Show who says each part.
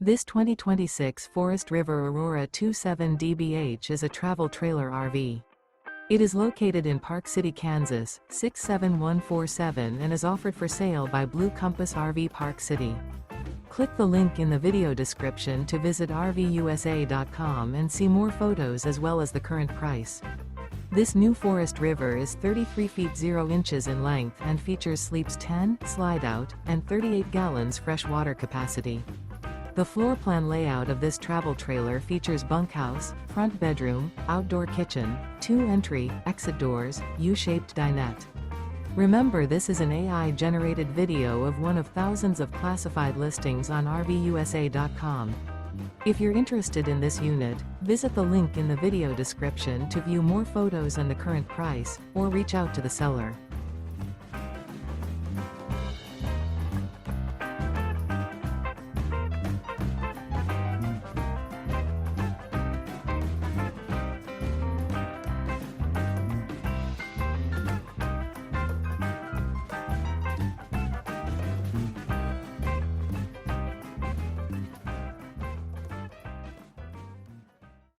Speaker 1: This 2026 Forest River Aurora 27 DBH is a travel trailer RV. It is located in Park City, Kansas, 67147 and is offered for sale by Blue Compass RV Park City. Click the link in the video description to visit RVUSA.com and see more photos as well as the current price. This new Forest River is 33 feet 0 inches in length and features sleeps 10, slide-out, and 38 gallons fresh water capacity. The floor plan layout of this travel trailer features bunkhouse, front bedroom, outdoor kitchen, 2 entry, exit doors, U-shaped dinette. Remember, this is an AI-generated video of one of thousands of classified listings on RVUSA.com. If you're interested in this unit, visit the link in the video description to view more photos and the current price, or reach out to the seller.